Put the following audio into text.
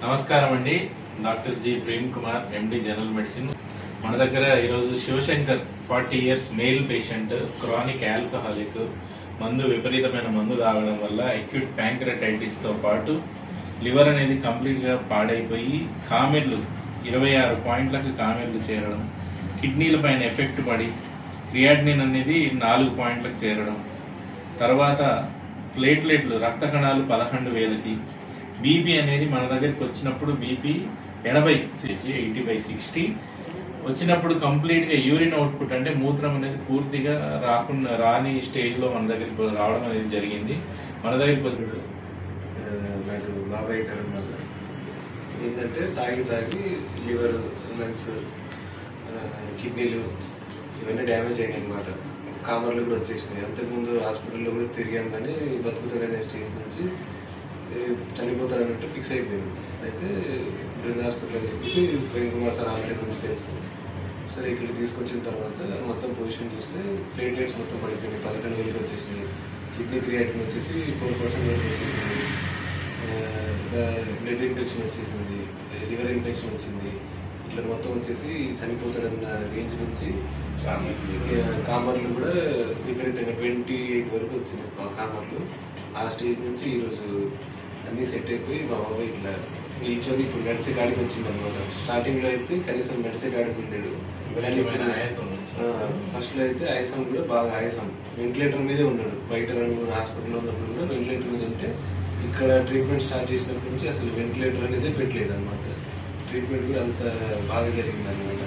నమస్కారం అండి. Doctor G Prem Kumar, MD general medicine. మన దగ్గర ఈరోజు Shivashankar 40 years male patient, chronic alcoholic, విపరీతమైన మందు తాగడం వల్ల అక్యూట్ ప్యాంక్రటైటిస్ తో పాటు లివర్ అనేది కంప్లీట్ గా పాడైపోయి కామెర్లు 26 పాయింట్లకు కామెర్లు చేరడం, కిడ్నీల పైన ఎఫెక్ట్ పడి క్రియాటినిన్ అనేది 4 పాయింట్లకు చేరడం, తర్వాత ప్లేట్లెట్లు రక్త కణాలు 11,000కి, బీపీ అనేది మన దగ్గరికి వచ్చినప్పుడు బీపీ 80/60 వచ్చినప్పుడు కంప్లీట్ గా యూరిన్ అవుట్పుట్ అంటే మూత్రం అనేది పూర్తిగా రాని స్టేజ్ లో మన దగ్గరికి రావడం అనేది జరిగింది. మన దగ్గరికి వచ్చి నాకు బాగా అవుతారు అన్నమాట. ఏంటంటే తాగి లివర్, లంగ్స్, కిడ్నీలు ఇవన్నీ డ్యామేజ్ అయినాయి అనమాట. కామర్లు కూడా వచ్చేసినాయి. అంతకుముందు హాస్పిటల్లో కూడా తిరిగాం, కానీ బతుకుతాడనే స్టేజ్ నుంచి చనిపోతాడన్నట్టు ఫిక్స్ అయిపోయింది. అయితే బృంద హాస్పిటల్ అని చెప్పేసి ప్రేమ్ కుమార్ సార్ ఆల్రెడీ నుంచి తెలుసు. సరే ఇక్కడికి తీసుకొచ్చిన తర్వాత మొత్తం పొజిషన్ చూస్తే ప్లేట్లెట్స్ మొత్తం పడిపోయినాయి, 11,000 వచ్చేసినాయి. కిడ్నీ క్రియాటిన్ వచ్చేసి 4% వరకు వచ్చేసింది. బ్లడ్ ఇన్ఫెక్షన్ వచ్చేసింది, లివర్ ఇన్ఫెక్షన్ వచ్చింది. ఇట్లా మొత్తం వచ్చేసి చనిపోతాడన్న రేంజ్ నుంచి కామర్లు కూడా విపరీతంగా 28 వరకు వచ్చింది కామర్లు. ఆ స్టేజ్ నుంచి ఈరోజు అన్నీ సెట్ అయిపోయి మా బాబాయ్ ఇట్లా నిల్చొని ఇప్పుడు నడిచే గాడికి వచ్చింది అనమాట. స్టార్టింగ్ లో అయితే కనీసం నడిచే గాడికి ఉండేడు. ఫస్ట్ లో అయితే ఆయాసం కూడా బాగా ఆయాసం, వెంటిలేటర్ మీదే ఉన్నాడు. బయట 2-3 హాస్పిటల్లో ఉన్నప్పుడు కూడా వెంటిలేటర్ మీద ఉంటే ఇక్కడ ట్రీట్మెంట్ స్టార్ట్ చేసినప్పటి నుంచి అసలు వెంటిలేటర్ అనేది పెట్టలేదు అనమాట. ట్రీట్మెంట్ కూడా అంత బాగా జరిగింది అనమాట.